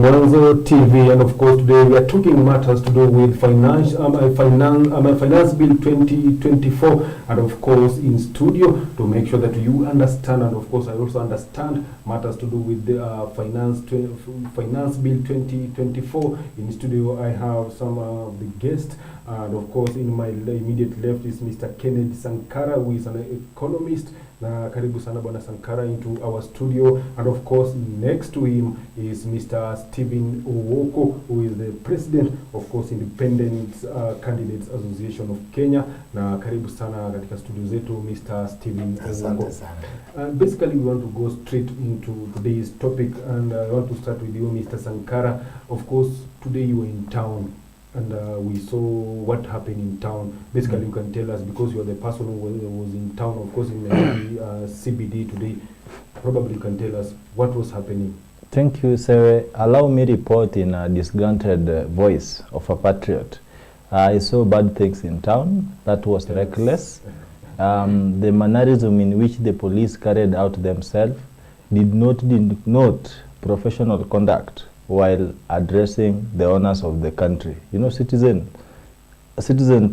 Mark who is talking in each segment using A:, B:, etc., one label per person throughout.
A: Wanzo TV, and of course today we are talking matters to do with finance bill 2024, and of course in studio to make sure that you understand, and of course I also understand matters to do with the finance bill 2024. In studio I have some of the guests, and of course in my immediate left is Mr. Kennedy Sankara, who is an economist. Na karibu sana Bwana Sankara into our studio, and of course next to him is Mr. Stephen Owoko, who is the president of course Independent Candidates Association of Kenya. Na karibu sana katika studio zetu Mr. Stephen Owoko. Basically we want to go straight into today's topic, and I want to start with you, Mr. Sankara. Of course today you were in town, and we saw what happened in town. Basically, you can tell us, because you are the person who was in town, of course, in the CBD today. Probably you can tell us what was happening.
B: Thank you, sir. Allow me report in a disgruntled voice of a patriot. I saw bad things in town. That was reckless. The mannerism in which the police carried out themselves did not denote professional conduct while addressing the owners of the country. You know, citizen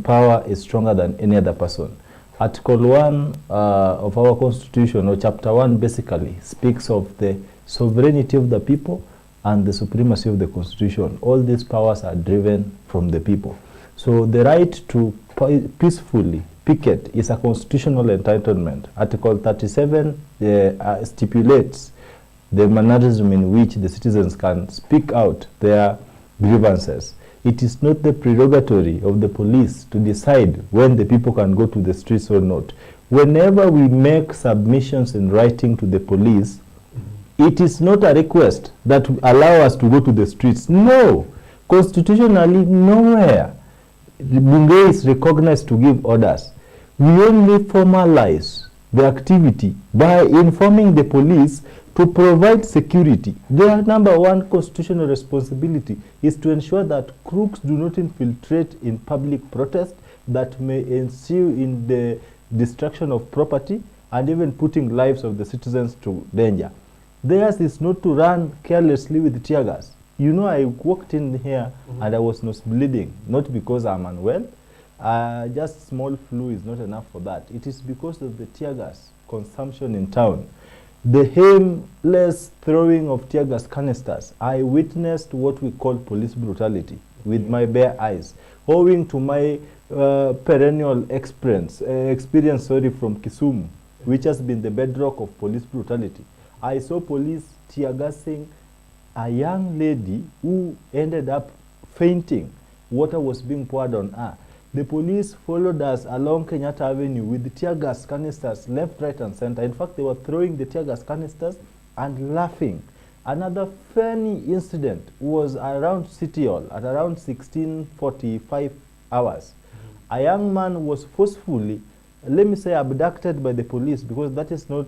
B: power is stronger than any other person. Article 1 of our constitution, or chapter 1, basically speaks of the sovereignty of the people and the supremacy of the constitution. All these powers are driven from the people. So the right to peacefully picket is a constitutional entitlement. Article 37 stipulates the mannerism in which the citizens can speak out their grievances. It is not the prerogative of the police to decide when the people can go to the streets or not. Whenever we make submissions in writing to the police, it is not a request that allow us to go to the streets. No, constitutionally nowhere Bunge is recognized to give orders. We only formalize the activity by informing the police to provide security. Their number one constitutional responsibility is to ensure that crooks do not infiltrate in public protest that may ensue in the destruction of property and even putting lives of the citizens to danger. Theirs is not to run carelessly with tear gas. You know, I walked in here and I was nose bleeding, not because I'm unwell. Just small flu is not enough for that. It is because of the tear gas consumption in town. The aimless throwing of tear gas canisters. I witnessed what we call police brutality with my bare eyes, owing to my perennial experience from Kisumu, which has been the bedrock of police brutality. I saw police tear gassing a young lady who ended up fainting. Water was being poured on her. The police followed us along Kenyatta Avenue with tear gas canisters left, right, and center. In fact, they were throwing the tear gas canisters and laughing. Another funny incident was around City Hall at around 16:45 hours. A young man was forcefully, let me say, abducted by the police, because that is not,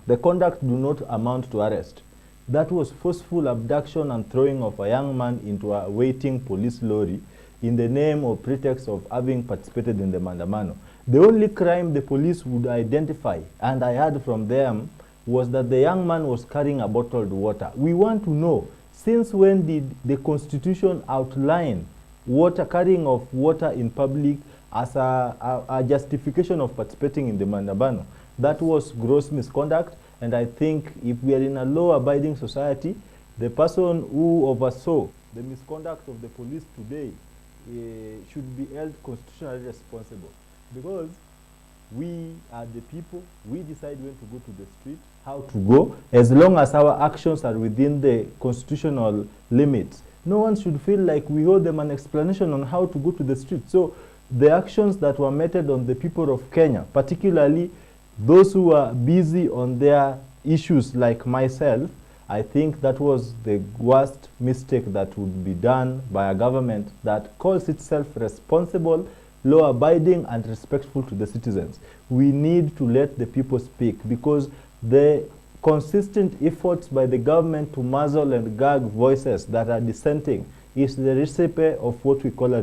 B: the conduct do not amount to arrest. That was forceful abduction and throwing of a young man into a waiting police lorry in the name or pretext of having participated in the Mandamano. The only crime the police would identify, and I heard from them, was that the young man was carrying a bottled water. We want to know, since when did the Constitution outline carrying of water in public as a justification of participating in the Mandamano? That was gross misconduct, and I think if we are in a law-abiding society, the person who oversaw the misconduct of the police today should be held constitutionally responsible, because we are the people. We decide when to go to the street, how to go, as long as our actions are within the constitutional limits. No one should feel like we owe them an explanation on how to go to the street. So the actions that were meted on the people of Kenya, particularly those who are busy on their issues like myself, I think that was the worst mistake that would be done by a government that calls itself responsible, law-abiding, and respectful to the citizens. We need to let the people speak, because the consistent efforts by the government to muzzle and gag voices that are dissenting is the recipe of what we call a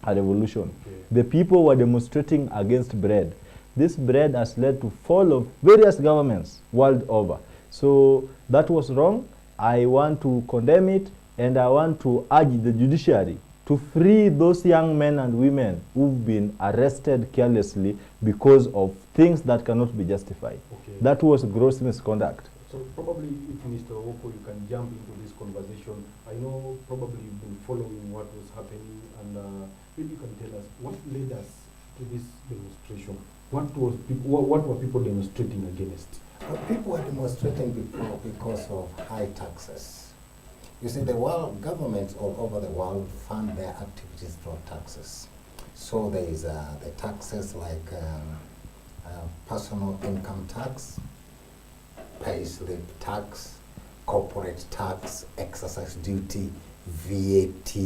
B: revolution. Okay. The people were demonstrating against bread. This bread has led to fall of various governments world over. So that was wrong. I want to condemn it, and I want to urge the judiciary to free those young men and women who've been arrested carelessly because of things that cannot be justified.
A: Okay.
B: That was gross misconduct.
A: So probably if Mr. Oko, you can jump into this conversation. I know probably you've been following what was happening, and maybe you can tell us what led us to this demonstration. What were people demonstrating against?
C: People were demonstrating before because of high taxes. You see, the world governments all over the world fund their activities through taxes. So there is the taxes like personal income tax, payslip tax, corporate tax, exercise duty, VAT,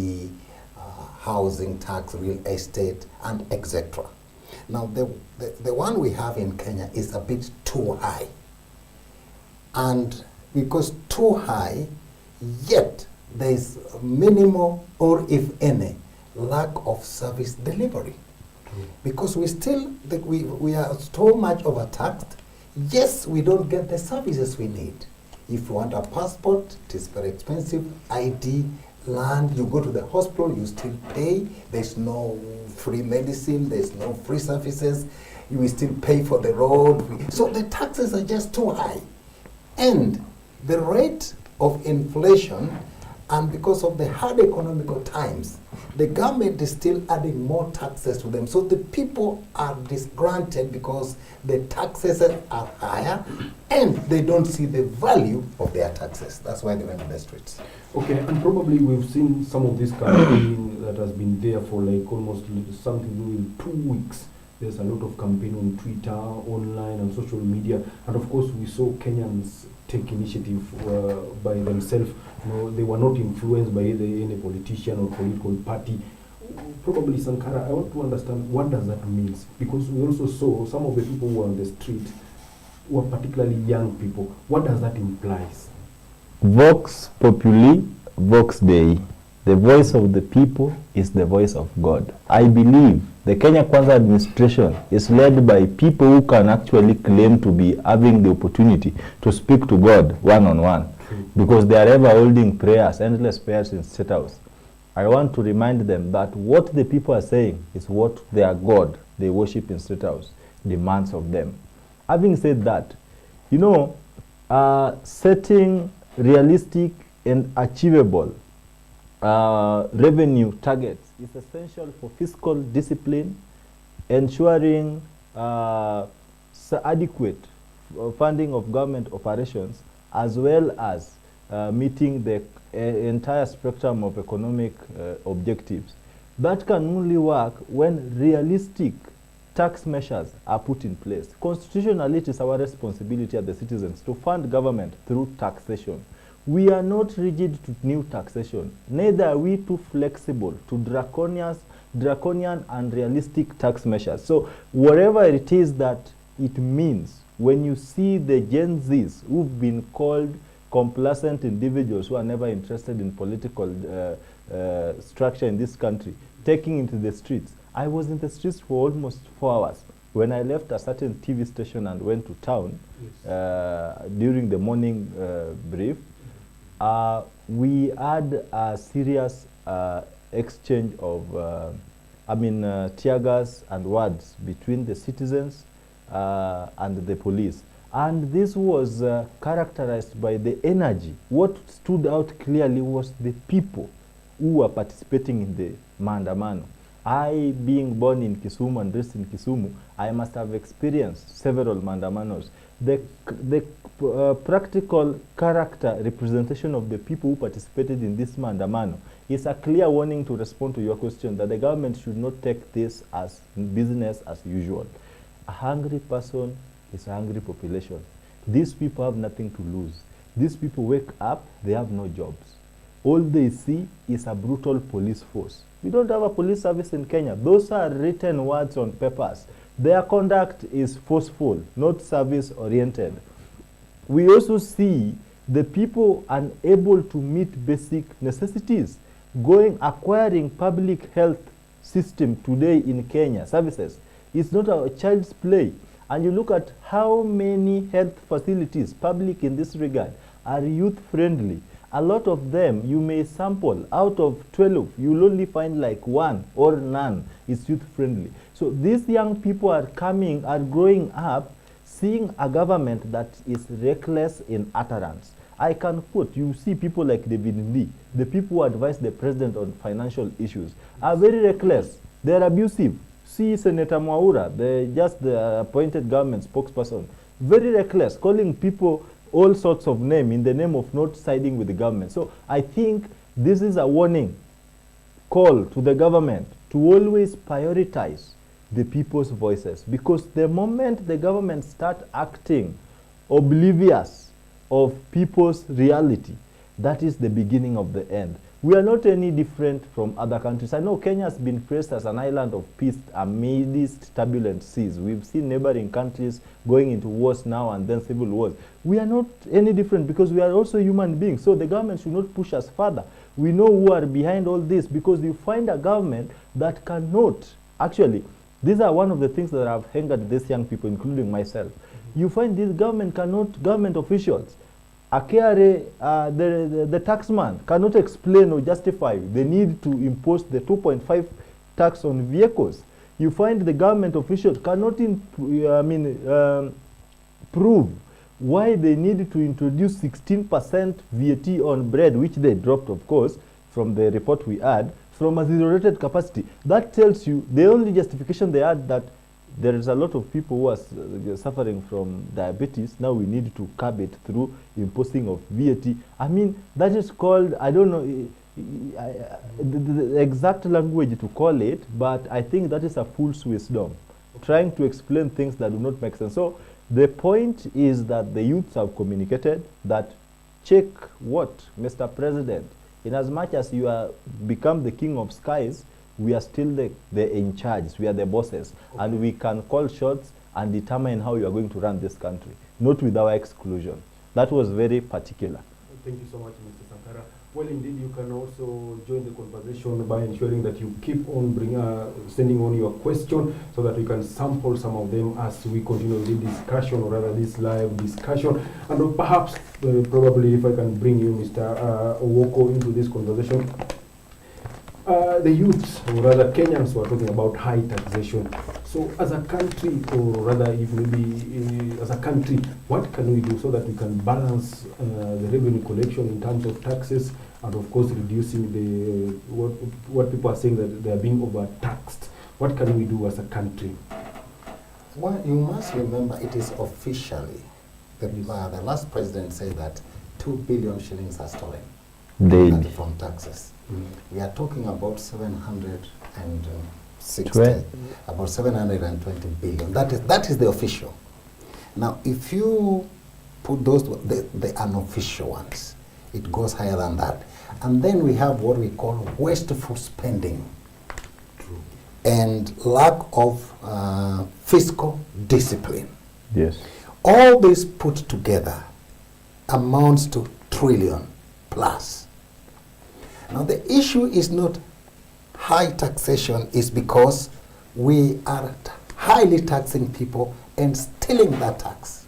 C: housing tax, real estate, and etc. Now, the one we have in Kenya is a bit too high. And because too high, yet there is minimal or if any lack of service delivery. Because we are so much overtaxed. Yes, we don't get the services we need. If you want a passport, it is very expensive. ID, land, you go to the hospital, you still pay. There's no free medicine, there's no free services. You will still pay for the road. So the taxes are just too high. And the rate of inflation, and because of the hard economical times, the government is still adding more taxes to them. So the people are disgruntled because the taxes are higher and they don't see the value of their taxes. That's why they went to the streets.
A: Okay, and probably we've seen some of this campaign that has been there for like almost something in 2 weeks. There's a lot of campaign on Twitter, online, and social media, and of course we saw Kenyans take initiative by themselves. You know, they were not influenced by any politician or political party. Probably, Sankara, I want to understand what does that mean, because we also saw some of the people who were on the street were particularly young people. What does that imply?
B: Vox populi, vox Dei. The voice of the people is the voice of God. I believe the Kenya Kwanza administration is led by people who can actually claim to be having the opportunity to speak to God one-on-one, because they are ever holding prayers, endless prayers in State House. I want to remind them that what the people are saying is what their God they worship in State House demands of them. Having said that, you know, setting realistic and achievable revenue targets is essential for fiscal discipline, ensuring adequate funding of government operations, as well as meeting the entire spectrum of economic objectives. That can only work when realistic tax measures are put in place. Constitutionally, it is our responsibility as the citizens to fund government through taxation. We are not rigid to new taxation. Neither are we too flexible to draconian and realistic tax measures. So whatever it is that it means, when you see the Gen Zs who've been called complacent individuals who are never interested in political structure in this country, taking into the streets. I was in the streets for almost 4 hours. When I left a certain TV station and went to town, yes, during the morning brief, we had a serious exchange of, tear gas and words between the citizens and the police. And this was characterized by the energy. What stood out clearly was the people who were participating in the maandamano. I, being born in Kisumu and raised in Kisumu, I must have experienced several maandamanos. The practical character representation of the people who participated in this maandamano is a clear warning to respond to your question that the government should not take this as business as usual. A hungry person is a hungry population. These people have nothing to lose. These people wake up, they have no jobs. All they see is a brutal police force. We don't have a police service in Kenya. Those are written words on papers. Their conduct is forceful, not service-oriented. We also see the people unable to meet basic necessities, acquiring public health system today in Kenya, services. It's not a child's play. And you look at how many health facilities, public in this regard, are youth friendly. A lot of them, you may sample, out of 12, you'll only find like 1 or none is youth friendly. So these young people are growing up seeing a government that is reckless in utterance. I can quote, you see people like David Lee, the people who advise the president on financial issues, are very reckless. They're abusive. See Senator Mwaura, the appointed government spokesperson, very reckless, calling people all sorts of names in the name of not siding with the government. So I think this is a warning call to the government to always prioritize the people's voices, because the moment the government start acting oblivious of people's reality, that is the beginning of the end. We are not any different from other countries. I know Kenya has been praised as an island of peace amidst turbulent seas. We've seen neighboring countries going into wars now and then civil wars. We are not any different because we are also human beings. So the government should not push us further. We know who are behind all this, because you find a government that cannot, actually, these are one of the things that have angered these young people, including myself. You find this government officials, a KRA, the taxman cannot explain or justify the need to impose the 2.5 tax on vehicles. You find the government officials cannot prove why they need to introduce 16% VAT on bread, which they dropped, of course, from the report we had, from a zero-rated capacity. That tells you the only justification they had that there is a lot of people who are suffering from diabetes. Now we need to curb it through imposing of VAT. I mean, that is called, I don't know the exact language to call it, but I think that is a fool's wisdom, trying to explain things that do not make sense. So the point is that the youths have communicated that, check what, Mr. President, in as much as you are become the king of skies, we are still the in charge. We are the bosses. Okay. And we can call shots and determine how you are going to run this country, not with our exclusion. That was very particular.
A: Thank you so much, Mr. Sankara. Well, indeed, you can also join the conversation by ensuring that you keep on sending on your question so that we can sample some of them as we continue the discussion, or rather this live discussion. And perhaps, probably, if I can bring you, Mr. Owoko, into this conversation. The youths, or rather Kenyans, were talking about high taxation. So as a country, or rather if maybe as a country, what can we do so that we can balance the revenue collection in terms of taxes, and of course reducing the what people are saying that they are being overtaxed? What can we do as a country?
C: Well, you must remember it is officially, the last president said that 2 billion shillings are stolen daily from taxes. We are talking about 720 billion. That is the official. Now, if you put those, the unofficial ones, it goes higher than that. And then we have what we call wasteful spending. True. And lack of fiscal discipline.
B: Yes.
C: All this put together amounts to trillion plus. Now the issue is not high taxation, is because we are highly taxing people and stealing that tax.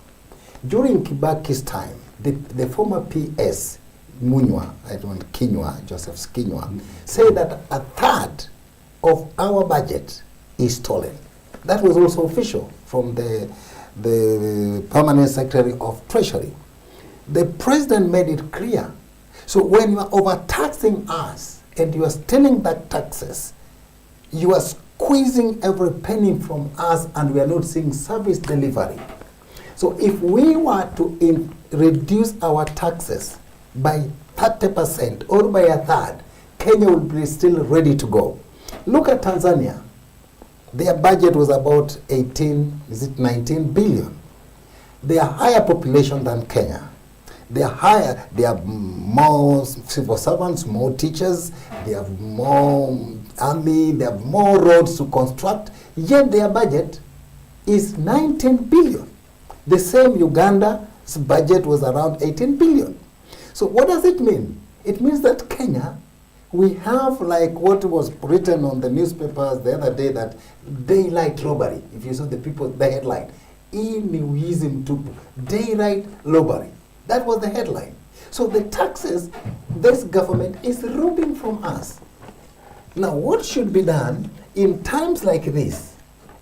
C: During Kibaki's time, the former PS, Joseph Kinyua, said that a third of our budget is stolen. That was also official from the Permanent Secretary of Treasury. The president made it clear. So when you are overtaxing us and you are stealing that taxes, you are squeezing every penny from us, and we are not seeing service delivery. So if we were to reduce our taxes by 30% or by a third, Kenya would be still ready to go. Look at Tanzania. Their budget was about 19 billion. They are higher population than Kenya. They are higher, they have more civil servants, more teachers, they have more army, they have more roads to construct, yet their budget is 19 billion. The same Uganda's budget was around 18 billion. So what does it mean? It means that Kenya, we have like what was written on the newspapers the other day, that daylight robbery. If you saw the headline, daylight robbery. That was the headline. So the taxes this government is robbing from us. Now, what should be done in times like this?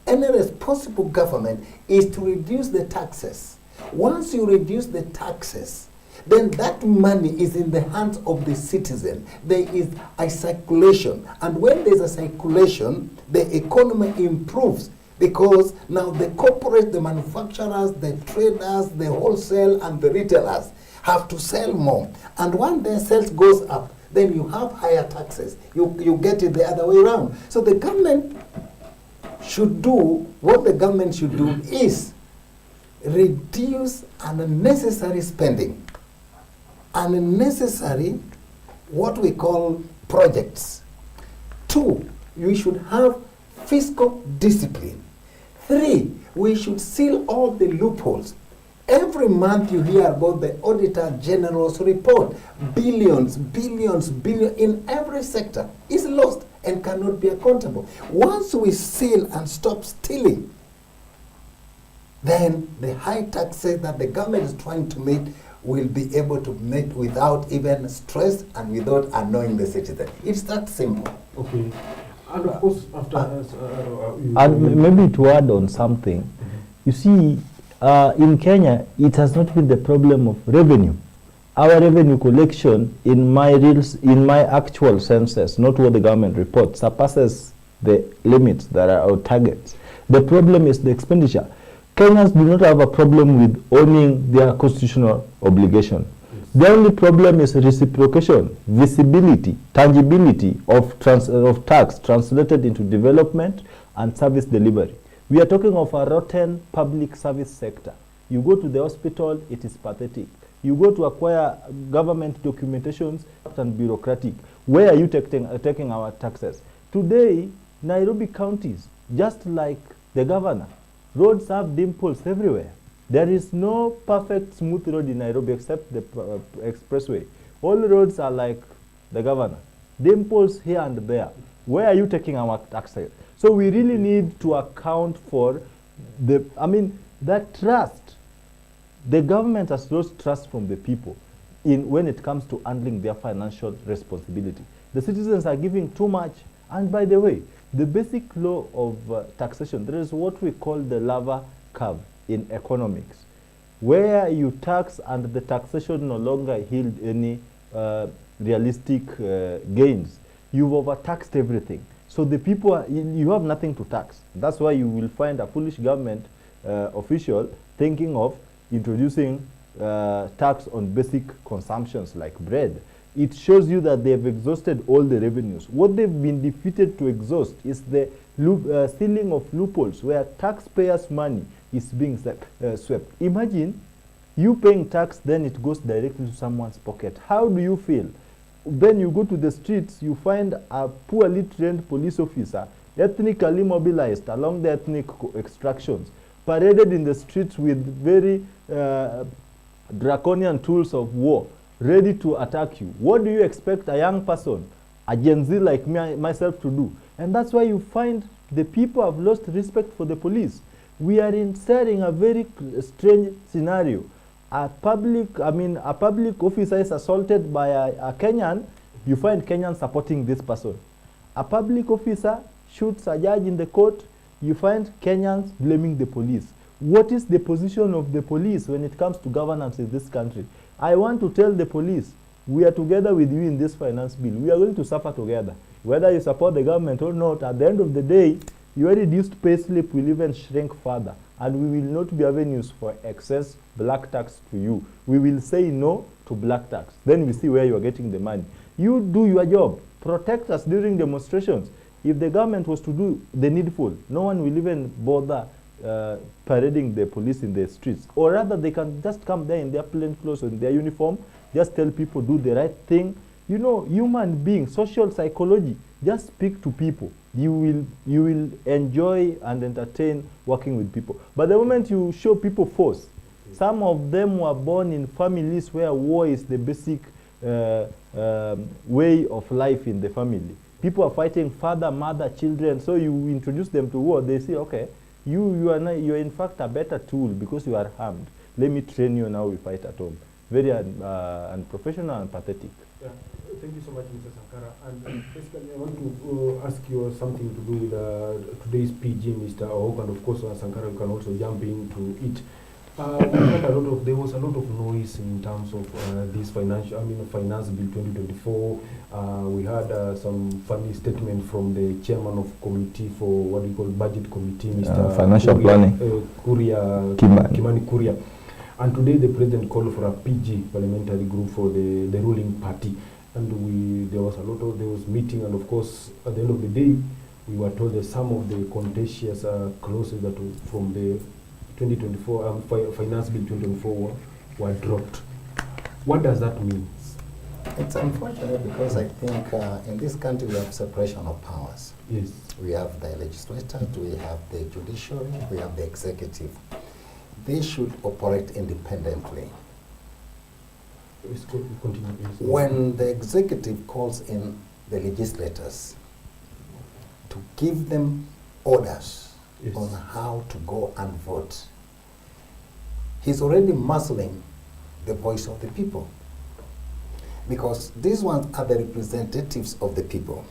C: Any responsible government is to reduce the taxes. Once you reduce the taxes, then that money is in the hands of the citizen. There is a circulation. And when there's a circulation, the economy improves because now the corporate, the manufacturers, the traders, the wholesale, and the retailers have to sell more. And when their sales goes up, then you have higher taxes. You get it the other way around. So the government should do, what the government should do is reduce unnecessary spending, unnecessary what we call projects. 2, we should have fiscal discipline. 3, we should seal all the loopholes. Every month you hear about the Auditor General's report. Billions in every sector is lost and cannot be accountable. Once we seal and stop stealing, then the high taxes that the government is trying to meet will be able to meet without even stress and without annoying the citizen. It's that simple.
A: Okay. And of course, after...
B: and maybe to add on something, you see, in Kenya, it has not been the problem of revenue. Our revenue collection in my actual census, not what the government reports, surpasses the limits that are our targets. The problem is the expenditure. Kenyans do not have a problem with owning their constitutional obligation. Yes. The only problem is reciprocation, visibility, tangibility of tax translated into development and service delivery. We are talking of a rotten public service sector. You go to the hospital, it is pathetic. You go to acquire government documentations and bureaucratic. Where are you taking our taxes? Today, Nairobi counties, just like the governor, roads have dimples everywhere. There is no perfect smooth road in Nairobi except the expressway. All roads are like the governor. Dimples here and there. Where are you taking our taxes? So we really need to account for that trust. The government has lost trust from the people when it comes to handling their financial responsibility. The citizens are giving too much. And by the way, the basic law of taxation, there is what we call the lava curve in economics, where you tax and the taxation no longer yield any realistic gains. You've overtaxed everything. So the people, you have nothing to tax. That's why you will find a foolish government official thinking of introducing tax on basic consumptions like bread. It shows you that they've exhausted all the revenues. What they've been defeated to exhaust is the stealing of loopholes where taxpayers' money is being swept. Imagine you paying tax, then it goes directly to someone's pocket. How do you feel? Then you go to the streets, you find a poorly trained police officer, ethnically mobilized along the ethnic extractions, paraded in the streets with very draconian tools of war, ready to attack you. What do you expect a young person, a Gen Z like me, myself to do? And that's why you find the people have lost respect for the police. We are staring a very strange scenario. A public officer is assaulted by a Kenyan, you find Kenyans supporting this person. A public officer shoots a judge in the court, you find Kenyans blaming the police. What is the position of the police when it comes to governance in this country? I want to tell the police, we are together with you in this finance bill. We are going to suffer together. Whether you support the government or not, at the end of the day, your reduced pay slip will even shrink further. And we will not be avenues for excess black tax to you. We will say no to black tax. Then we see where you are getting the money. You do your job. Protect us during demonstrations. If the government was to do the needful, no one will even bother parading the police in the streets. Or rather, they can just come there in their plain clothes or in their uniform, just tell people do the right thing. You know, human beings, social psychology, just speak to people. You will enjoy and entertain working with people. But the moment you show people force, some of them were born in families where war is the basic way of life in the family. People are fighting father, mother, children. So you introduce them to war. They say, okay, you are in fact a better tool because you are armed. Let me train you now. We fight at home. very unprofessional and pathetic.
A: Yeah. Thank you so much, Mr. Sankara. And basically, I want to ask you something to do with today's PG, Mr. Ahok, and of course, Sankara, you can also jump into it. There was a lot of noise in terms of this finance bill 2024. We had some funny statement from the chairman of committee for what we call budget committee, Mr.
B: Financial planning,
A: Kimani Kuria. And today the president called for a PG parliamentary group for the ruling party. And there was meeting, and of course at the end of the day we were told that some of the contentious clauses that from the 2024 finance bill 2024 were dropped. What does that mean?
C: It's unfortunate because I think in this country we have separation of powers.
A: Yes.
C: We have the legislature, we have the judiciary, we have the executive. They should operate independently.
A: Continue, please.
C: When the executive calls in the legislators to give them orders
A: Yes.
C: on how to go and vote, he's already muzzling the voice of the people. Because these ones are the representatives of the people.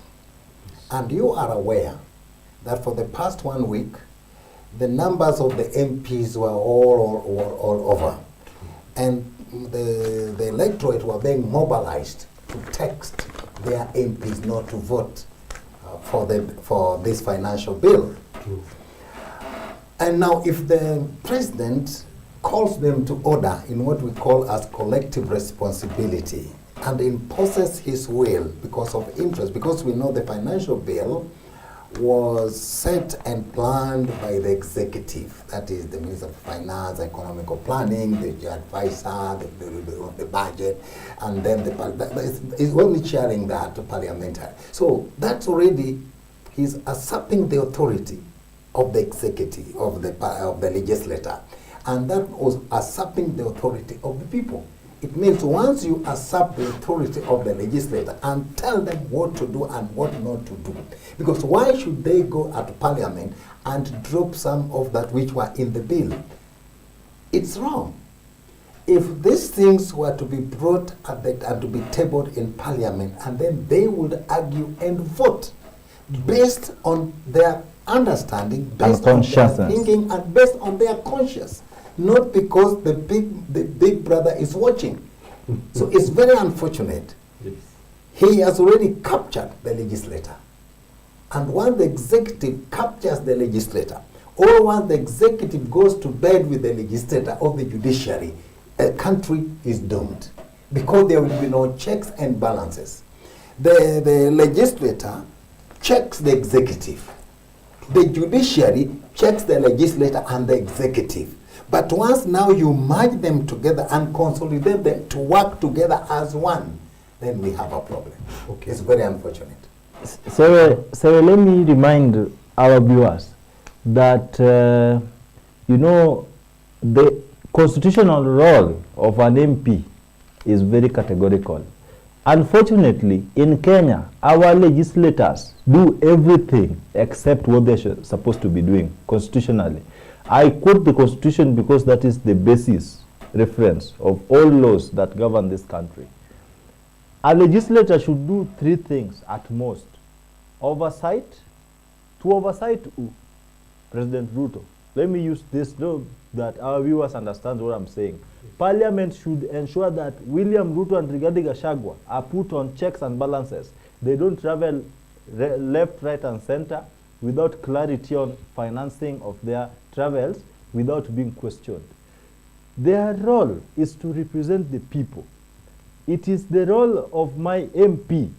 C: And you are aware that for the past 1 week, the numbers of the MPs were all over. And the electorate were being mobilized to text their MPs not to vote for this financial bill.
A: True.
C: And now if the president calls them to order in what we call as collective responsibility and imposes his will because of interest, because we know the financial bill was set and planned by the executive, that is the Minister of Finance, Economical Planning, the advisor, the budget, and then is only chairing that to Parliamentary. So that's already, he's usurping the authority of the executive, of the legislator, and that was usurping the authority of the people. It means once you usurp the authority of the legislator and tell them what to do and what not to do, because why should they go at Parliament and drop some of that which were in the bill? It's wrong. If these things were to be brought and to be tabled in Parliament, and then they would argue and vote based on their understanding, based on their thinking, and based on their conscience. Not because the big brother is watching. So it's very unfortunate.
A: Yes.
C: He has already captured the legislator. And once the executive captures the legislator, or once the executive goes to bed with the legislator or the judiciary, a country is doomed. Because there will be no checks and balances. The legislator checks the executive. The judiciary checks the legislator and the executive. But once now you merge them together and consolidate them to work together as one, then we have a problem.
A: Okay.
C: It's very unfortunate.
B: So let me remind our viewers that, the constitutional role of an MP is very categorical. Unfortunately, in Kenya, our legislators do everything except what they're supposed to be doing constitutionally. I quote the Constitution because that is the basis reference of all laws that govern this country. A legislator should do 3 things at most. Oversight, to oversight President Ruto. Let me use this so that our viewers understand what I'm saying. Parliament should ensure that William Ruto and Rigathi Gachagua are put on checks and balances. They don't travel left, right, and center without clarity on financing of their travels, without being questioned. Their role is to represent the people. It is the role of my MP,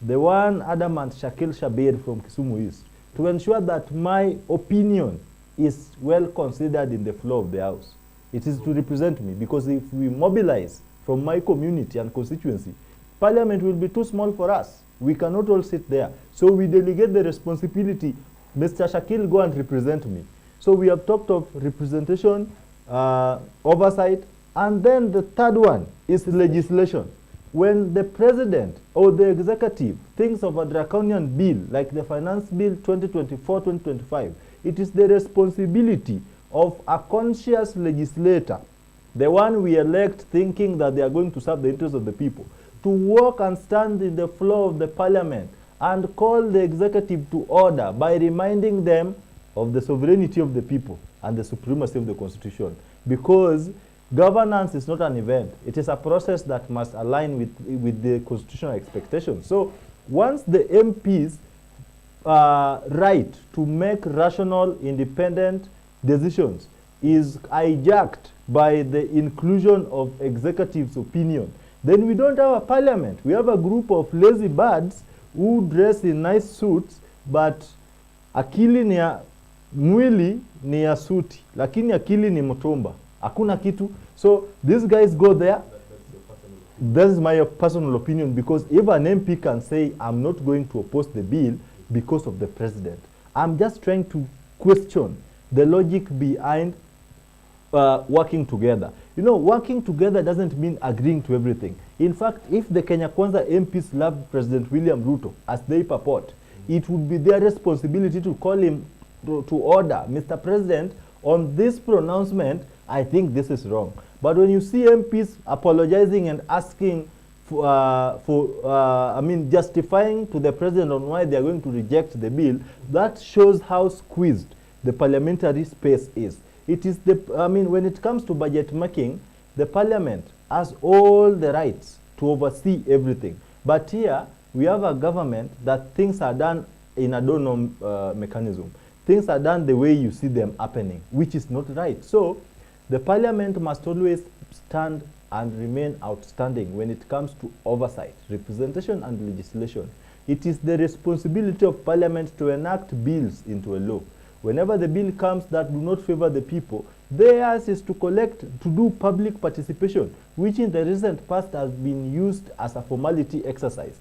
B: the one adamant Shakil Shabir from Kisumu East, to ensure that my opinion is well considered in the floor of the House. It is to represent me, because if we mobilize from my community and constituency, Parliament will be too small for us. We cannot all sit there. So we delegate the responsibility. Mr. Shakil, go and represent me. So we have talked of representation, oversight, and then the third one is legislation. When the president or the executive thinks of a draconian bill like the Finance Bill 2024-2025, it is the responsibility of a conscious legislator the one we elect thinking that they are going to serve the interests of the people, to walk and stand in the floor of the parliament and call the executive to order by reminding them of the sovereignty of the people and the supremacy of the constitution. Because governance is not an event. It is a process that must align with the constitutional expectations. So once the MPs right to make rational, independent decisions is hijacked by the inclusion of executive's opinion, then we don't have a parliament. We have a group of lazy birds who dress in nice suits, but akili ni ya mwili ni ya suti, lakini akili ni mtumba. Hakuna kitu. So these guys go there. That is my personal opinion, because if an MP can say, I'm not going to oppose the bill because of the president, I'm just trying to question the logic behind working together. You know, working together doesn't mean agreeing to everything. In fact, if the Kenya Kwanza MPs loved President William Ruto, as they purport, it would be their responsibility to call him to order. Mr. President, on this pronouncement, I think this is wrong. But when you see MPs apologizing and asking justifying to the president on why they are going to reject the bill, that shows how squeezed the parliamentary space is. It is when it comes to budget making, the parliament has all the rights to oversee everything. But here, we have a government that things are done in a dono mechanism. Things are done the way you see them happening, which is not right. So, the parliament must always stand and remain outstanding when it comes to oversight, representation, and legislation. It is the responsibility of parliament to enact bills into a law. Whenever the bill comes that do not favor the people, theirs is to do public participation, which in the recent past has been used as a formality exercise,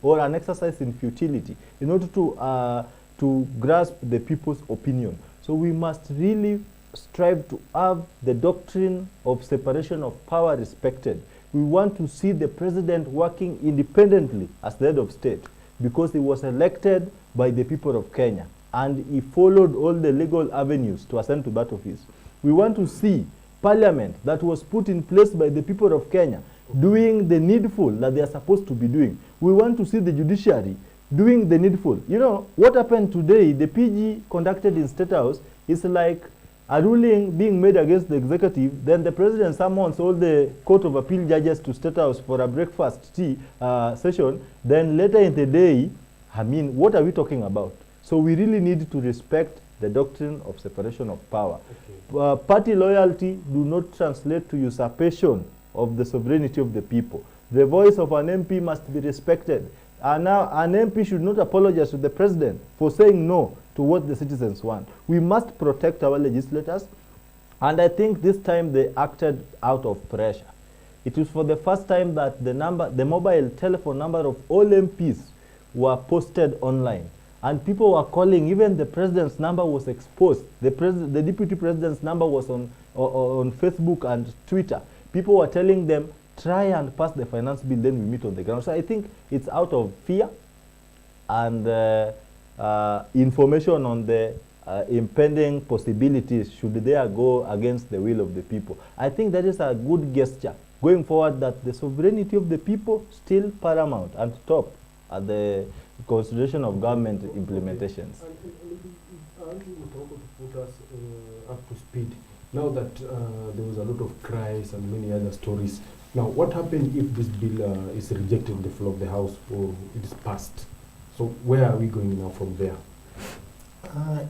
B: or an exercise in futility, in order to grasp the people's opinion. So we must really strive to have the doctrine of separation of power respected. We want to see the president working independently as the head of state, because he was elected by the people of Kenya and he followed all the legal avenues to ascend to that office. We want to see parliament that was put in place by the people of Kenya doing the needful that they are supposed to be doing. We want to see the judiciary doing the needful. You know, what happened today, the PG conducted in State House is like a ruling being made against the executive, then the president summons all the Court of Appeal judges to State House for a breakfast tea session, then later in the day, what are we talking about? So we really need to respect the doctrine of separation of power. Okay. Party loyalty do not translate to usurpation of the sovereignty of the people. The voice of an MP must be respected. And now an MP should not apologize to the president for saying no to what the citizens want. We must protect our legislators, and I think this time they acted out of pressure. It was for the first time that the mobile telephone number of all MPs were posted online, and people were calling. Even the president's number was exposed. The deputy president's number was on Facebook and Twitter. People were telling them, try and pass the finance bill, then we meet on the ground. So I think it's out of fear and information on the impending possibilities should they go against the will of the people. I think that is a good gesture going forward, that the sovereignty of the people still paramount and top at the consideration of government implementations.
A: And to put us up to speed, now that there was a lot of cries and many other stories, now what happens if this bill is rejected on the floor of the House or it is passed? So where are we going now from there?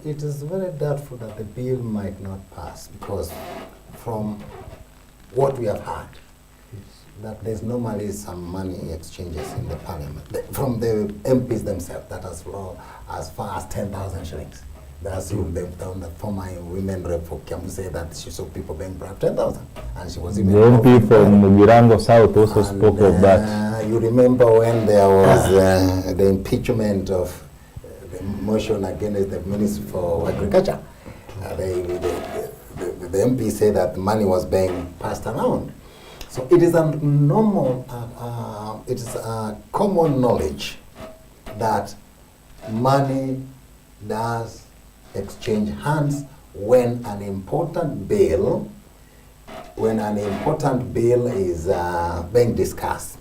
C: It is very doubtful that the bill might not pass, because from what we have heard, that there's normally some money exchanges in the parliament from the MPs themselves, that as far as 10,000 shillings. That's the former women rep for Kiambu said that she saw people being bribed 10,000, and she was even
B: the MP from Girango South also spoke of that.
C: You remember when there was the impeachment of the motion against the Minister for Agriculture? The MP said that money was being passed around. So it is a normal, it is a common knowledge that money does exchange hands when an important bill when an important bill is being discussed.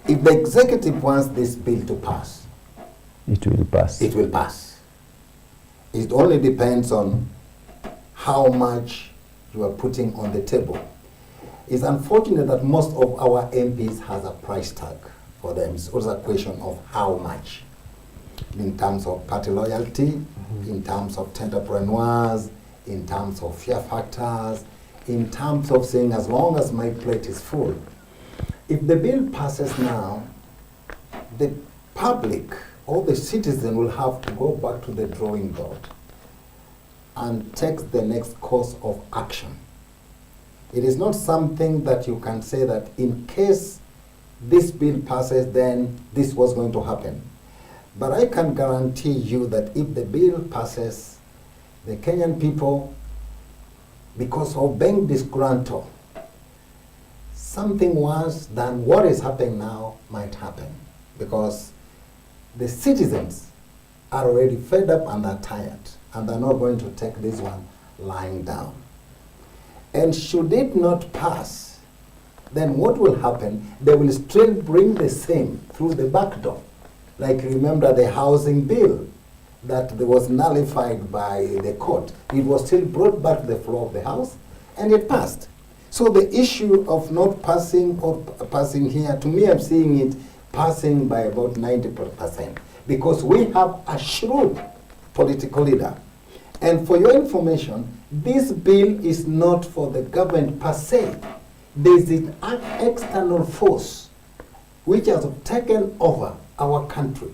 C: If the executive wants this bill to pass,
B: it will pass.
C: It will pass. It only depends on how much you are putting on the table. It's unfortunate that most of our MPs has a price tag for them. It's also a question of how much, in terms of party loyalty, in terms of entrepreneurs, in terms of fear factors, in terms of saying as long as my plate is full. If the bill passes now, the public or the citizen will have to go back to the drawing board and take the next course of action. It is not something that you can say that in case this bill passes, then this was going to happen. But I can guarantee you that if the bill passes, the Kenyan people, because of being disgruntled, something worse than what is happening now might happen. Because the citizens are already fed up and are tired, and they're not going to take this one lying down. And should it not pass, then what will happen? They will still bring the same through the back door. Like, remember the housing bill that was nullified by the court. It was still brought back to the floor of the House, and it passed. So the issue of not passing or passing here, to me, I'm seeing it passing by about 90%, because we have a shrewd political leader. And for your information, this bill is not for the government per se. There's an external force which has taken over our country,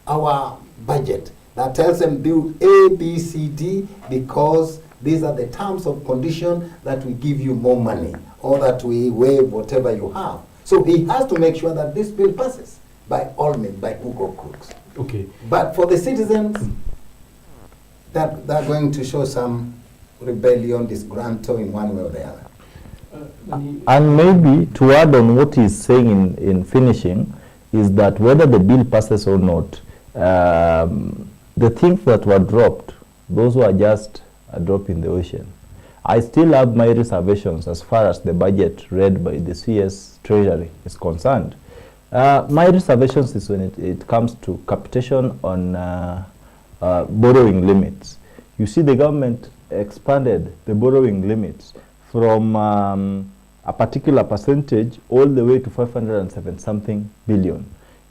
C: our budget, that tells them do A, B, C, D, because these are the terms of condition that we give you more money, or that we waive whatever you have. So he has to make sure that this bill passes by all means, by hook or crooks.
A: Okay.
C: But for the citizens, that they're going to show some rebellion, disgruntle in one way or the other.
B: And maybe to add on what he's saying in finishing, is that whether the bill passes or not, the things that were dropped, those were just a drop in the ocean. I still have my reservations as far as the budget read by the CS Treasury is concerned. My reservations is when it comes to capitation on borrowing limits. You see, the government expanded the borrowing limits from a particular percentage all the way to 507 something billion.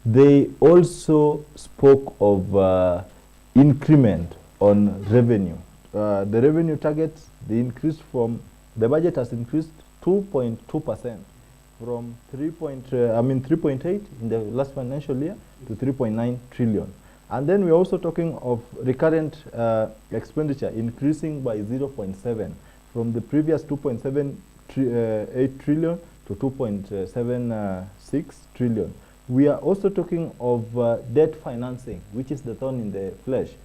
B: They also spoke of increment on revenue. The revenue targets, they increased from, the budget has increased 2.2% from 3.8 in the last financial year to 3.9 trillion. And then we're also talking of recurrent expenditure increasing by 0.7 from the previous 2.78 trillion to 2.76 trillion. We are also talking of debt financing, which is the thorn in the flesh.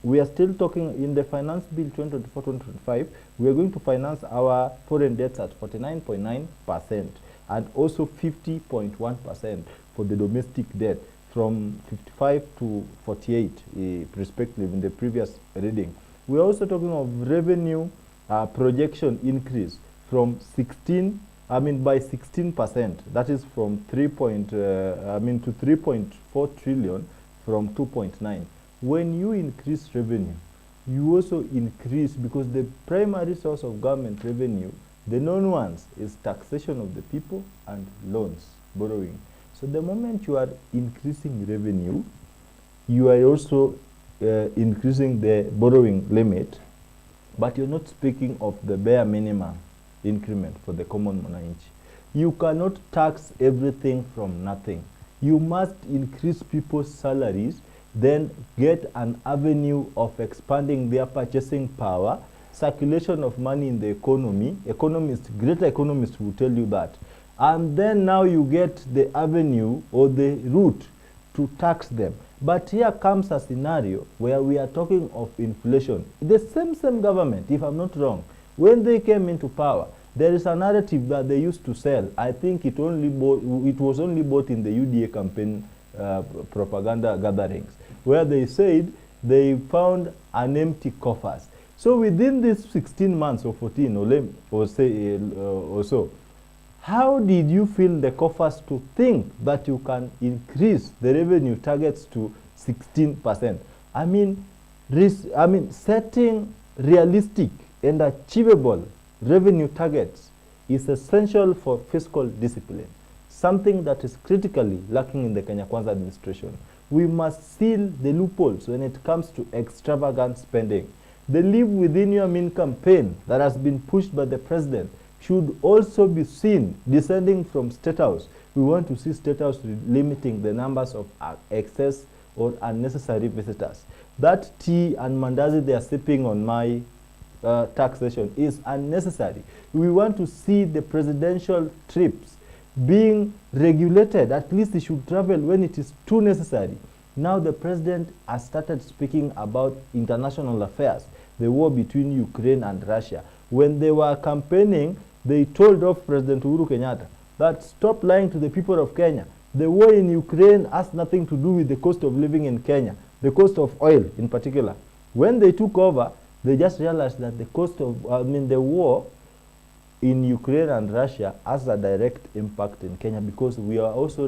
B: We are still talking in the Finance Bill 2024-2025, we are going to finance our foreign debts at 49.9% and also 50.1% for the domestic debt, from 55 to 48 respectively in the previous reading. We are also talking of revenue projection increase from by 16%. That is from 3.4 trillion from 2.9. When you increase revenue, you also increase, because the primary source of government revenue, the known ones, is taxation of the people and loans, borrowing. So the moment you are increasing revenue, you are also increasing the borrowing limit, but you're not speaking of the bare minimum increment for the common man. You cannot tax everything from nothing. You must increase people's salaries, then get an avenue of expanding their purchasing power, circulation of money in the economy. Economists, great economists will tell you that. And then now you get the avenue or the route to tax them. But here comes a scenario where we are talking of inflation. The same government, if I'm not wrong, when they came into power, there is a narrative that they used to sell. I think it was only bought in the UDA campaign propaganda gatherings, where they said they found an empty coffers. So within these 16 months or 14 or so, how did you fill the coffers to think that you can increase the revenue targets to 16%? I mean, setting realistic and achievable revenue targets is essential for fiscal discipline, something that is critically lacking in the Kenya Kwanza administration. We must seal the loopholes when it comes to extravagant spending. The Live Within Your Means campaign that has been pushed by the president should also be seen descending from State House. We want to see State House limiting the numbers of excess or unnecessary visitors. That tea and mandazi they are sipping on my taxation is unnecessary. We want to see the presidential trips being regulated. At least they should travel when it is too necessary. Now the president has started speaking about international affairs, the war between Ukraine and Russia. When they were campaigning, they told off President Uhuru Kenyatta that stop lying to the people of Kenya. The war in Ukraine has nothing to do with the cost of living in Kenya, the cost of oil in particular. When they took over, they just realized that the cost of, the war in Ukraine and Russia has a direct impact in Kenya because we are also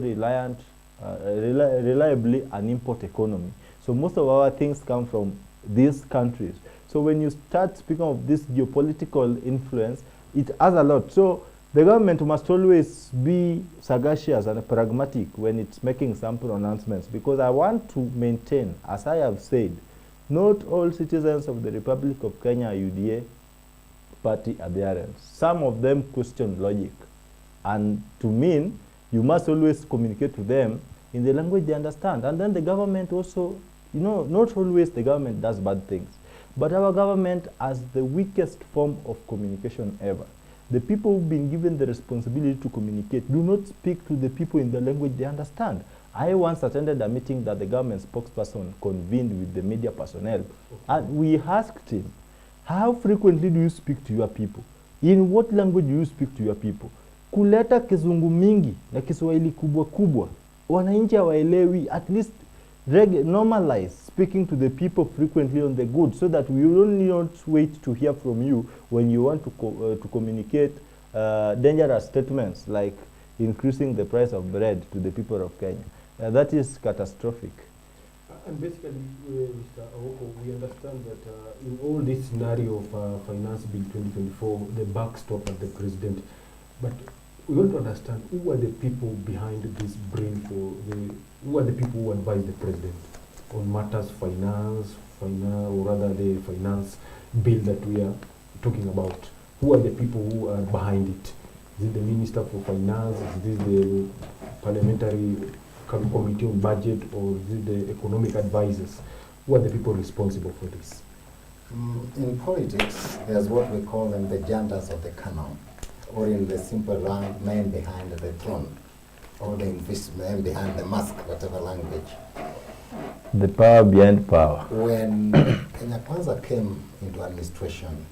B: reliably an import economy. So most of our things come from these countries. So when you start speaking of this geopolitical influence, it has a lot. So the government must always be sagacious and pragmatic when it's making some pronouncements, because I want to maintain, as I have said, not all citizens of the Republic of Kenya are UDA party adherents. Some of them question logic. And to mean, you must always communicate to them in the language they understand. And then the government also, not always the government does bad things. But our government has the weakest form of communication ever. The people who've been given the responsibility to communicate do not speak to the people in the language they understand. I once attended a meeting that the government spokesperson convened with the media personnel, and we asked him, how frequently do you speak to your people? In what language do you speak to your people? Kuleta kizungu mingi na Kiswahili kubwa kubwa, wananchi hawaelewi. At least normalize speaking to the people frequently on the good, so that we will not wait to hear from you when you want to communicate dangerous statements like increasing the price of bread to the people of Kenya. That is catastrophic.
A: And basically, Mr. Aoko, we understand that in all this scenario of Finance Bill 2024, the backstop at the president, but we want to understand who are the people behind this who are the people who advise the president on matters finance, or rather the finance bill that we are talking about. Who are the people who are behind it? Is it the Minister for Finance? Is it the Parliamentary Committee on Budget, or is it the economic advisors? Who are the people responsible for this?
C: In politics, there's what we call them the jandas of the canon, or in the simple man behind the throne, or the man behind the mask, whatever language.
B: The power behind power.
C: When Kenya Kwanza came into administration,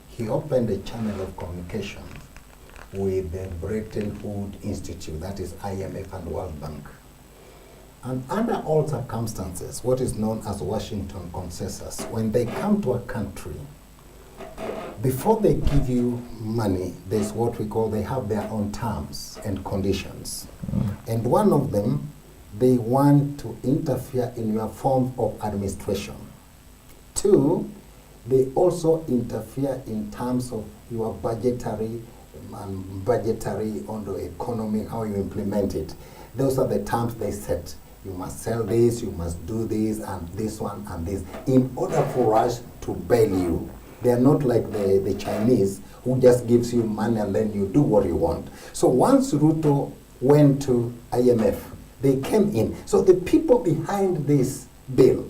C: he opened a channel of communication with the Bretton Woods Institute, that is IMF and World Bank. And under all circumstances, what is known as Washington consensus, when they come to a country, before they give you money, there's what we call, they have their own terms and conditions. And one of them, they want to interfere in your form of administration. Two, they also interfere in terms of your budgetary on the economy, how you implement it. Those are the terms they set. You must sell this, you must do this, and this one, and this, in order for us to bail you. They are not like the Chinese, who just gives you money and then you do what you want. So once Ruto went to IMF, they came in. So the people behind this bill,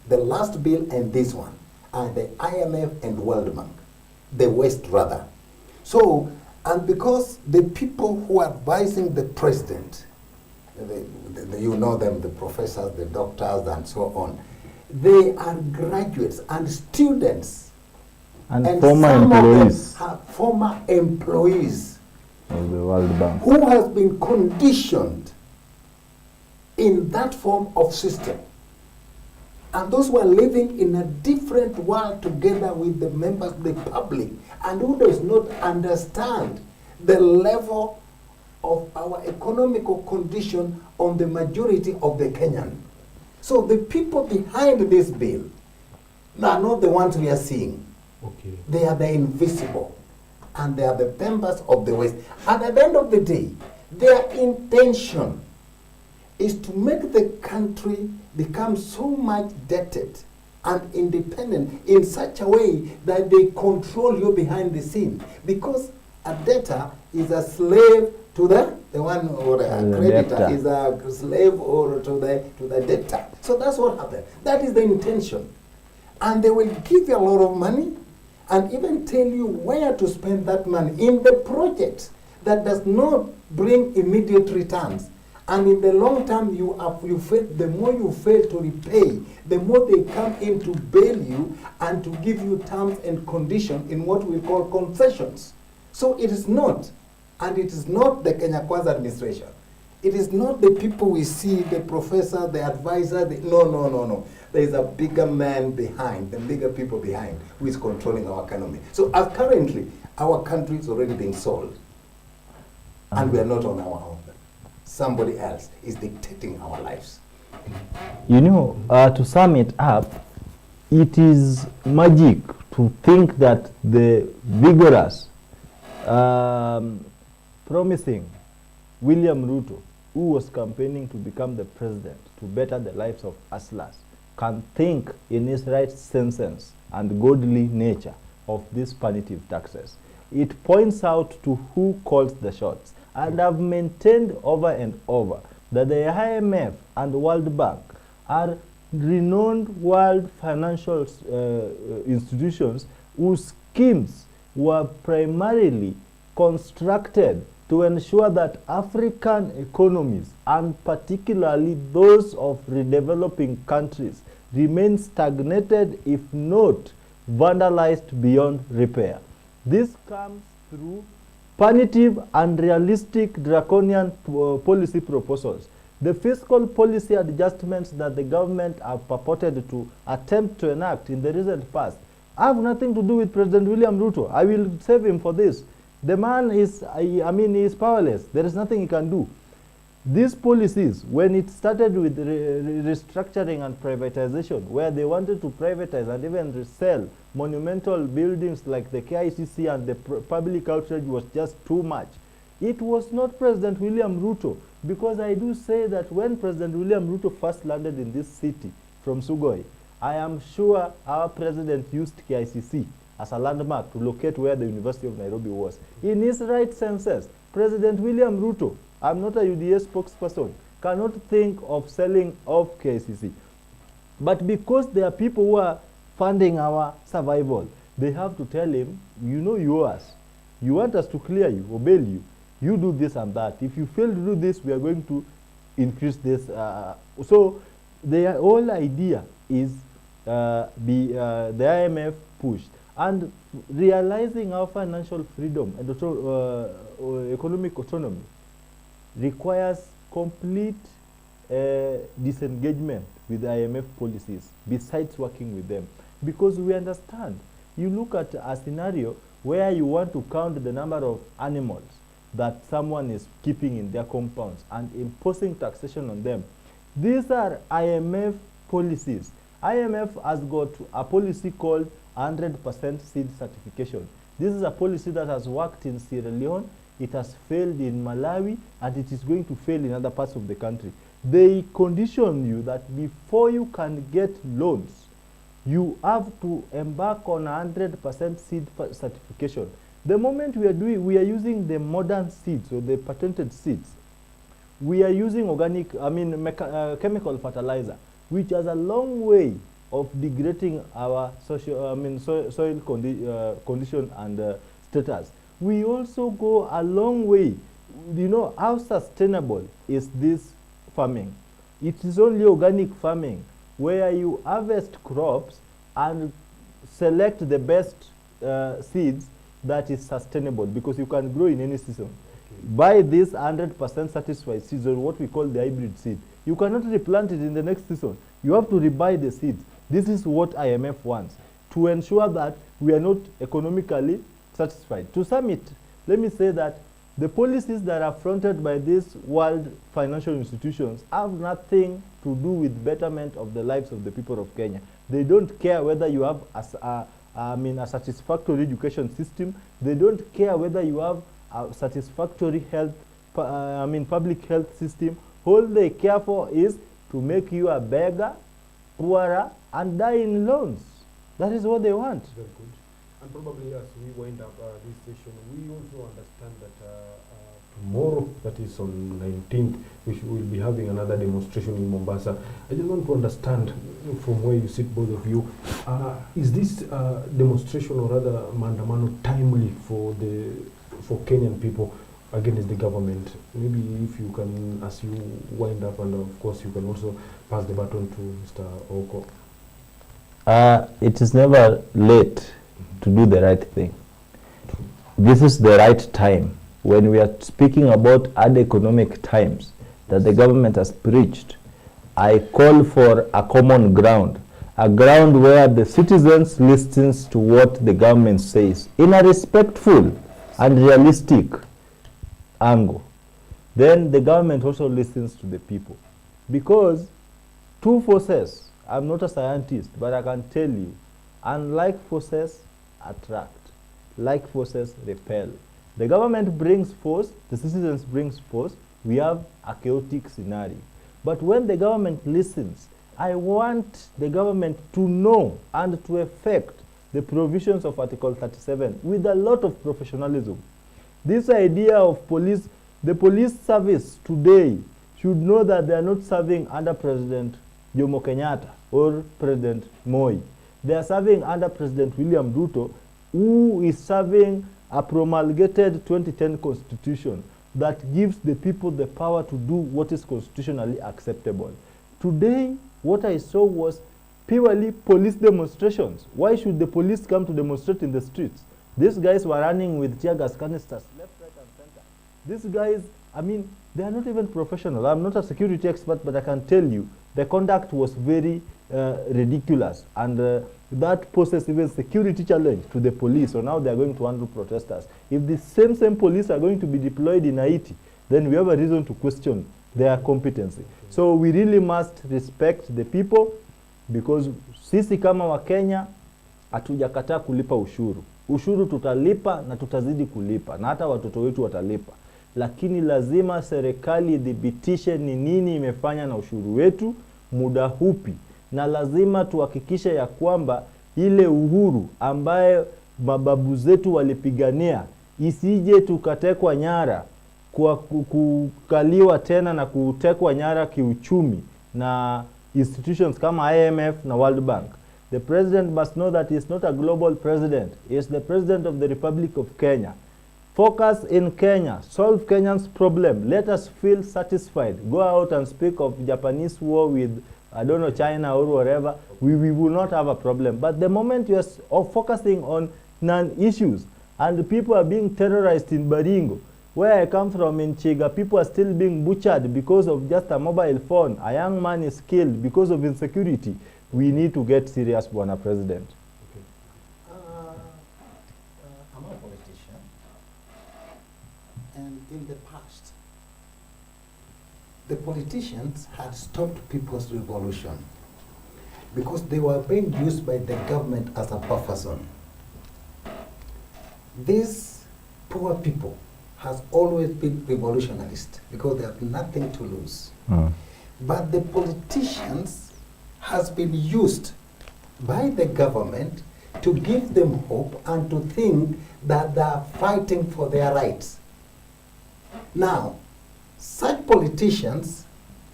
C: the last bill and this one, are the IMF and World Bank, the West rather. So, and because the people who are advising the president, you know them, the professors, the doctors, and so on, they are graduates and students.
B: And former employees.
C: Former employees
B: of the World Bank,
C: who has been conditioned in that form of system. And those who are living in a different world together with the members, the public, and who does not understand the level of our economical condition on the majority of the Kenyan. So the people behind this bill are not the ones we are seeing.
A: Okay.
C: They are the invisible, and they are the members of the West. And at the end of the day, their intention is to make the country become so much debted and independent in such a way that they control you behind the scene. Because a debtor is a slave to the one, or a creditor
B: debtor
C: is a slave or to the debtor. So that's what happened. That is the intention. And they will give you a lot of money and even tell you where to spend that money in the project that does not bring immediate returns. And in the long term, the more you fail to repay, the more they come in to bail you and to give you terms and conditions in what we call concessions. So it is not, and it is not the Kenya Kwanza administration. It is not the people we see, the professor, the advisor, no. There is a bigger man behind, the bigger people behind, who is controlling our economy. So as currently, our country is already being sold, and we are not on our own. Somebody else is dictating our lives.
B: You know, to sum it up, it is magic to think that the vigorous, promising William Ruto, who was campaigning to become the president to better the lives of hustlers, can think in his right sense and godly nature of these punitive taxes. It points out to who calls the shots. And I've maintained over and over that the IMF and the World Bank are renowned world financial institutions whose schemes were primarily constructed to ensure that African economies, and particularly those of redeveloping countries, remain stagnated, if not vandalized beyond repair. This comes through punitive and realistic draconian policy proposals. The fiscal policy adjustments that the government have purported to attempt to enact in the recent past have nothing to do with President William Ruto. I will save him for this. The man is, he is powerless. There is nothing he can do. These policies, when it started with restructuring and privatization, where they wanted to privatize and even resell monumental buildings like the KICC, and the public outrage was just too much. It was not President William Ruto, because I do say that when President William Ruto first landed in this city from Sugoi, I am sure our president used KICC as a landmark to locate where the University of Nairobi was. In his right senses, President William Ruto, I'm not a UDA spokesperson, cannot think of selling off KICC. But because there are people who are funding our survival, they have to tell him, you know, you owe us. You want us to clear you or bail you. You do this and that. If you fail to do this, we are going to increase this. So the whole idea is the IMF pushed. And realizing our financial freedom and economic autonomy requires complete disengagement with IMF policies besides working with them. Because we understand, you look at a scenario where you want to count the number of animals that someone is keeping in their compounds and imposing taxation on them. These are IMF policies. IMF has got a policy called 100% seed certification. This is a policy that has worked in Sierra Leone, it has failed in Malawi, and it is going to fail in other parts of the country. They condition you that before you can get loans, you have to embark on 100% seed certification. The moment we are using the modern seeds or the patented seeds, we are using organic, chemical fertilizer, which has a long way of degrading our soil condition and status. We also go a long way. You know, how sustainable is this farming? It is only organic farming, where you harvest crops and select the best seeds that is sustainable, because you can grow in any season. Okay. Buy this 100% satisfied seeds, or what we call the hybrid seed. You cannot replant it in the next season. You have to rebuy the seeds. This is what IMF wants, to ensure that we are not economically satisfied. To sum it, let me say that the policies that are fronted by these world financial institutions have nothing to do with betterment of the lives of the people of Kenya. They don't care whether you have a satisfactory education system. They don't care whether you have a satisfactory health, public health system. All they care for is to make you a beggar, poorer, and die in loans. That is what they want.
A: Very good. And probably as we wind up this session, we also understand that tomorrow, that is on 19th, we will be having another demonstration in Mombasa. I just want to understand from where you sit, both of you, is this demonstration or rather maandamano timely for Kenyan people against the government? Maybe if you can, as you wind up, and of course you can also pass the baton to Mr. Oko.
B: It is never late to do the right thing. This is the right time. When we are speaking about hard economic times that the government has preached, I call for a common ground, a ground where the citizens listens to what the government says in a respectful and realistic angle. Then the government also listens to the people. Because two forces, I'm not a scientist, but I can tell you, unlike forces attract, like forces repel. The government brings force, the citizens brings force, we have a chaotic scenario. But when the government listens, I want the government to know and to effect the provisions of Article 37 with a lot of professionalism. This idea of police, the police service today should know that they are not serving under President Jomo Kenyatta or President Moi. They are serving under President William Ruto, who is serving a promulgated 2010 constitution that gives the people the power to do what is constitutionally acceptable. Today, what I saw was purely police demonstrations. Why should the police come to demonstrate in the streets? These guys were running with tear gas canisters, left, right, and center. These guys, I mean, they are not even professional. I'm not a security expert, but I can tell you the conduct was very ridiculous, and that poses even security challenge to the police on how they are going to handle protesters. If the same police are going to be deployed in Haiti, then we have a reason to question their competency. So we really must respect the people, because sisi kama wa Kenya hatujakataa kulipa ushuru. Ushuru tutalipa na tutazidi kulipa, na hata watoto wetu watalipa. Lakini lazima serikali idhibitishe ni nini imefanya na ushuru wetu, muda hupi, na lazima tuhakikishe ya kwamba ile uhuru ambaye mababu zetu walipigania isije tukatekwa nyara, kwa kukaliwa tena na kutekwa nyara kiuchumi na institutions kama IMF na World Bank. The president must know that he is not a global president. He is the president of the Republic of Kenya. Focus in Kenya. Solve Kenyan's problem. Let us feel satisfied. Go out and speak of Japanese war with, I don't know, China or whatever. We will not have a problem. But the moment you are focusing on non-issues, and people are being terrorized in Baringo, where I come from in Chiga, people are still being butchered because of just a mobile phone. A young man is killed because of insecurity. We need to get serious, Bwana President.
C: I'm a politician, and in the past, the politicians had stopped people's revolution because they were being used by the government as a buffer zone. These poor people has always been revolutionist because they have nothing to lose. But the politicians has been used by the government to give them hope and to think that they are fighting for their rights. Now, such politicians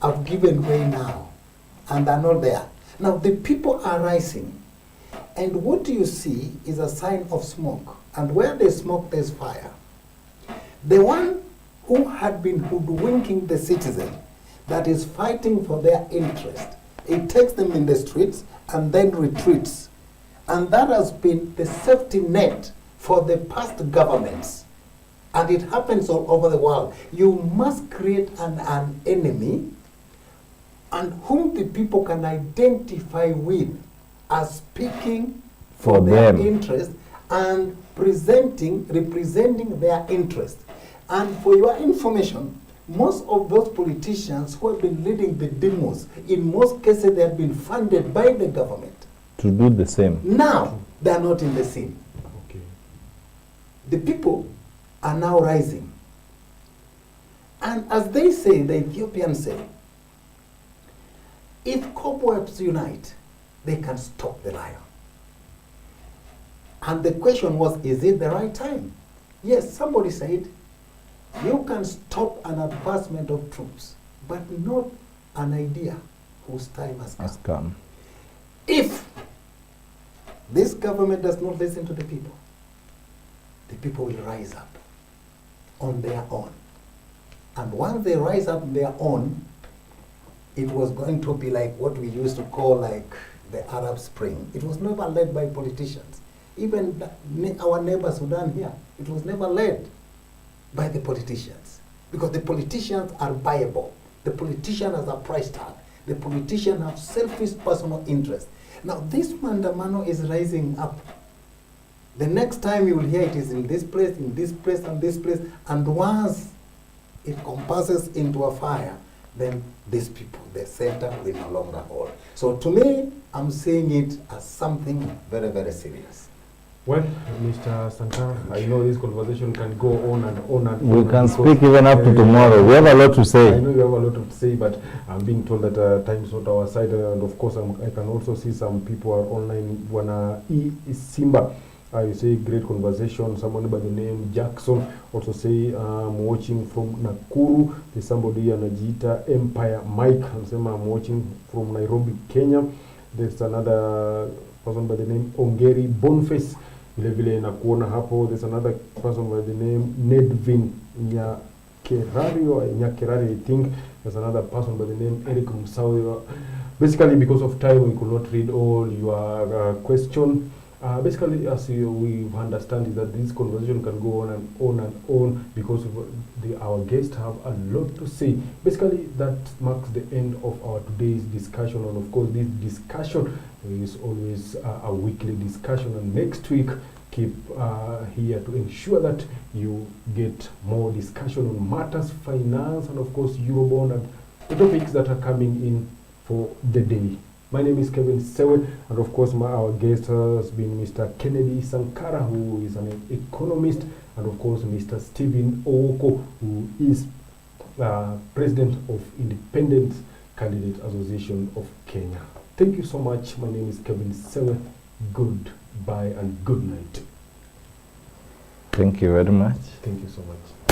C: have given way now and are not there. Now the people are rising, and what you see is a sign of smoke, and where there's smoke there's fire. The one who had been hoodwinking the citizen that is fighting for their interest, it takes them in the streets and then retreats. And that has been the safety net for the past governments. And it happens all over the world. You must create an enemy and whom the people can identify with as speaking
B: For
C: their
B: them.
C: interest and representing their interest. And for your information, most of those politicians who have been leading the demos, in most cases they have been funded by the government.
B: To do the same.
C: Now, they are not in the scene.
A: Okay.
C: The people are now rising. And as they say, the Ethiopians say, if cobwebs unite, they can stop the lion. And the question was, is it the right time? Yes, somebody said, you can stop an advancement of troops, but not an idea whose time has come.
B: Has come.
C: If this government does not listen to the people will rise up on their own. And once they rise up on their own, it was going to be like what we used to call like the Arab Spring. It was never led by politicians. Even our neighbor Sudan here, it was never led by the politicians. Because the politicians are buyable. The politician has a price tag. The politician has selfish personal interest. Now this Mandamano is rising up. The next time you will hear it is in this place, and this place, and once it compasses into a fire, then these people, the center will no longer hold. So to me, I'm seeing it as something very, very serious.
A: Well, Mr. Sankara, I know this conversation can go on and on and
B: We
A: on.
B: can
A: because,
B: speak even up to tomorrow. We have a lot to
A: I
B: say.
A: know you have a lot to say, but I'm being told that time is not our side, and of course I can also see some people are online. Wana Simba, I say great conversation. Someone by the name Jackson also say I'm watching from Nakuru. There's somebody anajiita Empire Mike, anasema I'm watching from Nairobi, Kenya. There's another person by the name Ongeri Boniface. Vile vile nakuona hapo. There's another person by the name Nedvin Nyakerari, I think. There's another person by the name Eric Musawi. Basically, because of time, we could not read all your question. Basically, as we understand, is that this conversation can go on and on and on because of our guests have a lot to say. Basically, that marks the end of our today's discussion. And of course, this discussion is always a weekly discussion. And next week, keep here to ensure that you get more discussion on matters, finance, and of course, Eurobond and the topics that are coming in for the day. My name is Kevin Sewe, and of course our guest has been Mr. Kennedy Sankara, who is an economist, and of course Mr. Stephen Owoko, who is President of Independent Candidate Association of Kenya. Thank you so much. My name is Kevin Sewe. Goodbye and good night.
B: Thank you very much.
A: Thank you so much.